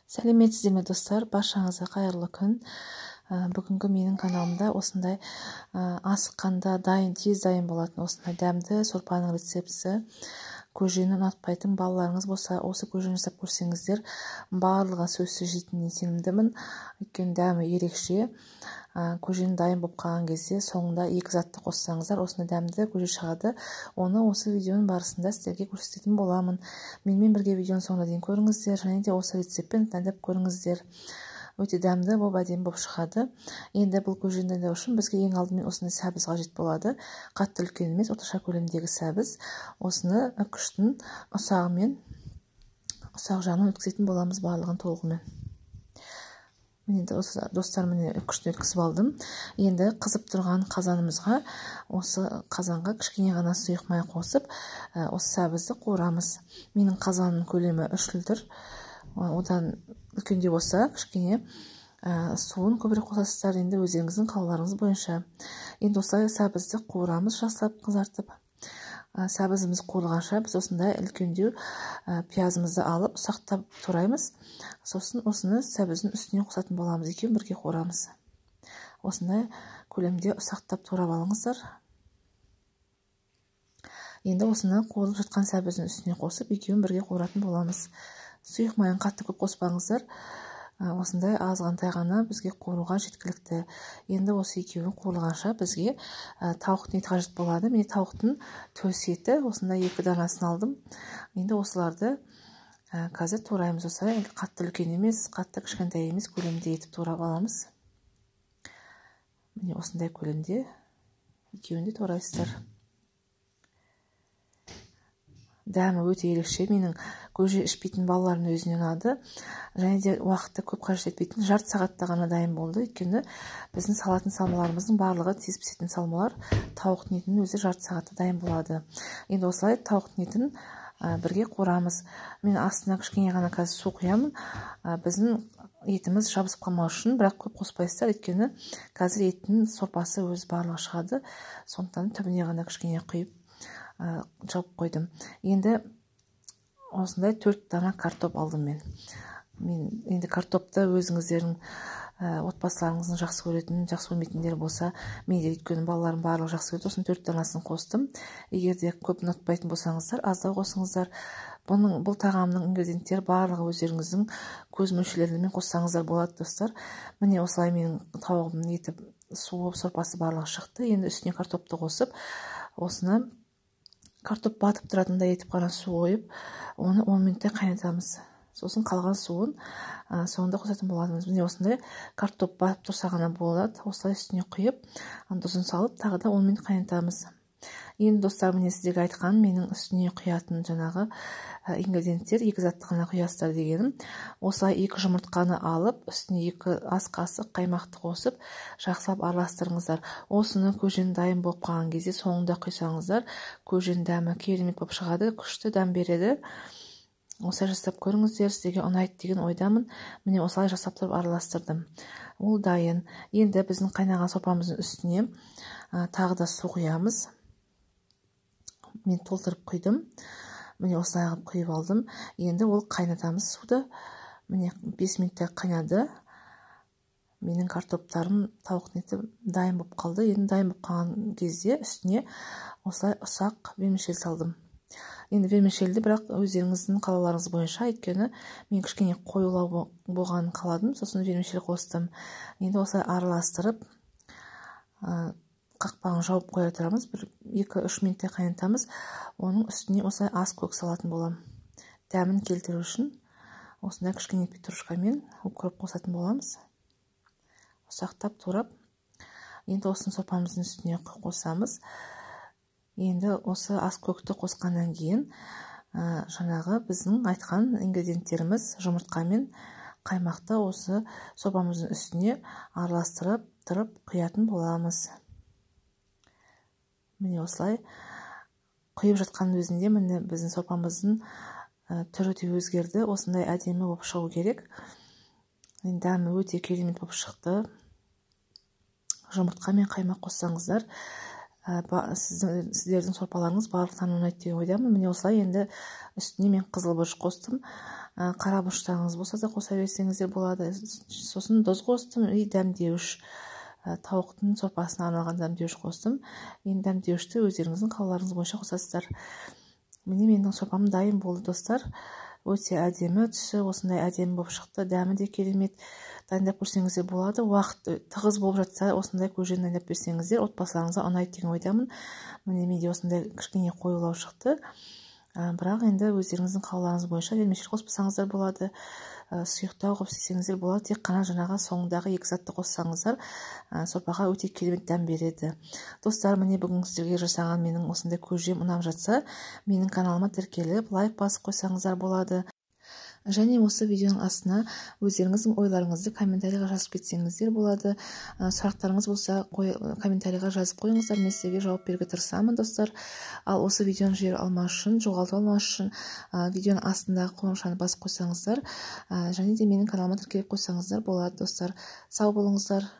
Сәлеметсіздер ме достар, баршаңызға қайырлы күн. Бүгінгі менің каналымда осындай асыққанда тез дайын болатын осындай дәмді сорпаның рецептісі. Көжені ұнатпайтын балаларыңыз болса, осы көжені жасап көрсеңіздер, барлығы сөзсіз жейтініне сенімдімін. Өйткені дәмі ерекше. Көжені дайын болып қалған кезде соңында екі затты қоссаңыздар, осындай дәмді көже шығады. Оны осы видеоның барысында сіздерге көрсететін боламын. Менімен бірге видеоның соңына дейін көріңіздер, және де осы рецептпен дайындап көріңіздер. Өте дәмді болып, әдемі болып шығады. Енді бұл көжені дайындау үшін бізге ең алдымен осындай сәбіз қажет болады. Қатты үлкен емес, орташа көлемдегі сәбіз. Осыны күштің ұсағымен, ұсақ жағынан өткізетін боламыз барлығын толығымен. Енді достар, міне күштін өткізіп алдым. Енді қызып тұрған қазанымызға, осы қазанға кішкене ғана сұйық май қосып, осы сәбізді қуырамыз. Менің қазанның көлемі 3 литр. Одан үлкенде болса, кішкене суын көбірек қосасыздар, енді өздеріңіздің қалауларыңыз бойынша. Енді осылай сәбізді қуырамыз, жақсылап қызартып. Сәбізіміз қуырылғанша біз осындай үлкендеу пиязымызды алып ұсақтап тураймыз. Сосын осыны сәбіздің үстіне қосатын боламыз, екеуін бірге қуырамыз. Осындай көлемде ұсақтап турап алыңыздар. Енді осыны қуырылып жатқан сәбіздің үстіне қосып, екеуін бірге қуыратын боламыз. Сұйық майын қатты көп қоспаңыздар. Осындай азғантай ғана бізге қуыруға жеткілікті. Енді осы екеуін қуырылғанша бізге тауықтың еті қажет болады. Мен тауықтың төс еті, осындай 2 данасын алдым. Енді осыларды қазір тураймыз. Осылай қатты үлкен емес, қатты кішкентай емес көлемде етіп турап аламыз. Міне осындай көлемде екеуін де турайсыздар. Дәмі өте ерекше. Менің көже ішпейтін балалардың өзіне ұнады. Және де уақытты көп қажет етпейтін, жарты сағатта ғана дайын болды. Өйткені біздің салатын салмаларымыздың барлығы тез пісетін салмалар. Тауықтың етінің өзі жарты сағатта дайын болады. Енді осылай тауықтың етін бірге қуырамыз. Мен астына кішкене ғана қазір су құямын. Біздің етіміз жабысып қалмау үшін, бірақ көп қоспайсыздар. Өйткені қазір еттің сорпасы өзі барлығы шығады. Сондықтан түбіне ғана кішкене құйып жауып қойдым. Енді осындай 4 дана картоп алдым мен. Енді картопты өзіңіздердің отбасыларыңыздың жақсы көретін, жақсы көрмейтіндер болса, мен де өйткені балаларым барлығы жақсы көреді. Осының 4 данасын қостым. Егер де көп ұнатпайтын болсаңыздар, аздау қосыңыздар. Бұл тағамның ингредиенттері барлығы өздеріңіздің көз мөлшерлерімен қоссаңыздар болады, достар. Міне осылай менің тауығымның еті суып, сорпасы барлығы шықты. Енді үстіне картопты қосып, осыны картоп батып тұратындай етіп қана су қойып, оны 10 минуттай қайнатамыз. Сосын қалған суын соңында қосатын боламыз. Міне осындай картоп батып тұрса ғана болады. Осылай үстіне құйып, тұзын салып, тағы да 10 минут қайнатамыз. Енді достар, міне сіздерге айтқан менің үстіне құятын жаңағы ингредиенттер 2 затты ғана құясыздар дегенім. Осылай 2 жұмыртқаны алып, үстіне 2 ас қасық қаймақты қосып, жақсылап араластырыңыздар. Осыны көжен дайын болып қалған кезде соңында құйсаңыздар, көжен дәмі керемет болып шығады, күшті дәм береді. Осылай жасап көріңіздер, сіздерге ұнайды деген ойдамын. Міне осылай жасап тұрып араластырдым. Ол дайын. Енді біздің қайнаған сорпамыздың үстіне тағы да су құямыз. Мен толтырып құйдым. Міне осылай қылып құйып алдым. Енді ол қайнатамыз суды. Міне 5 минуттай қайнады. Менің картоптарым, тауықтың еті дайын болып қалды. Енді дайын болып қалған кезде үстіне осылай ұсақ вермишель салдым. Енді вермишельді бірақ өздеріңіздің қалауларыңыз бойынша, өйткені мен кішкене қоюлау болғанын қаладым, сосын вермишель қостым. Енді осылай араластырып, қақпағын жауып қоя тұрамыз. 2-3 минуттай қайнатамыз. Оның үстіне осылай ас көк салатын болам. Дәмін келтіру үшін осындай кішкене петрушкамен укроп қосатын боламыз. Ұсақтап турап. Енді осыны сорпамыздың үстіне қосамыз. Енді осы ас көкті қосқаннан кейін жаңағы біздің айтқан ингредиенттеріміз жұмыртқа мен қаймақты осы сорпамыздың үстіне араластырып тұрып құятын боламыз. Міне осылай құйып жатқан өзінде міне біздің сорпамыздың түрі де өзгерді. Осындай әдемі болып шығу керек. Дәмі өте керемет болып шықты. Жұмыртқа мен қаймақ қоссаңыздар, сіздердің сорпаларыңыз барлықтан ұнайды деген ойдамын. Міне осылай енді үстіне мен қызыл бұрыш қостым. қара бұрыштарыңыз болса да қоса берсеңіздер болады. Сосын тұз қостым и дәмдеуіш, тауықтың сорпасына арналған дәмдеуіш қостым. Енді дәмдеуішті өздеріңіздің қалауларыңыз бойынша қосасыздар. Міне менің сорпам дайын болды достар. Өте әдемі түсі, осындай әдемі болып шықты. Дәмі де керемет. Дайындап көрсеңіздер болады. Уақыт тығыз болып жатса, осындай көжені дайындап берсеңіздер, отбасыларыңызға ұнайды деген ойдамын. Міне менде осындай кішкене қоюлау шықты. Бірақ енді өздеріңіздің қалауларыңыз бойынша вермишель қоспасаңыздар болады, сұйықтау қосып істесеңіздер болады. Тек қана жаңағы соңындағы екі затты қоссаңыздар, сорпаға өте керемет дәм береді. Достар, міне бүгін сіздерге жасаған менің осындай көжем ұнап жатса, менің каналыма тіркеліп, лайк басып қойсаңыздар болады. Және осы видеоның астына өздеріңіздің ойларыңызды комментарийға жазып кетсеңіздер болады. Сұрақтарыңыз болса, комментарийға жазып қойыңыздар, мен сіздерге жауап беруге тырысамын достар. Ал осы видеоны жіберіп алмас үшін, жоғалтып алмас үшін видеоның астындағы қоңырауды басып қойсаңыздар, және де менің каналыма тіркеліп қойсаңыздар болады достар. Сау болыңыздар.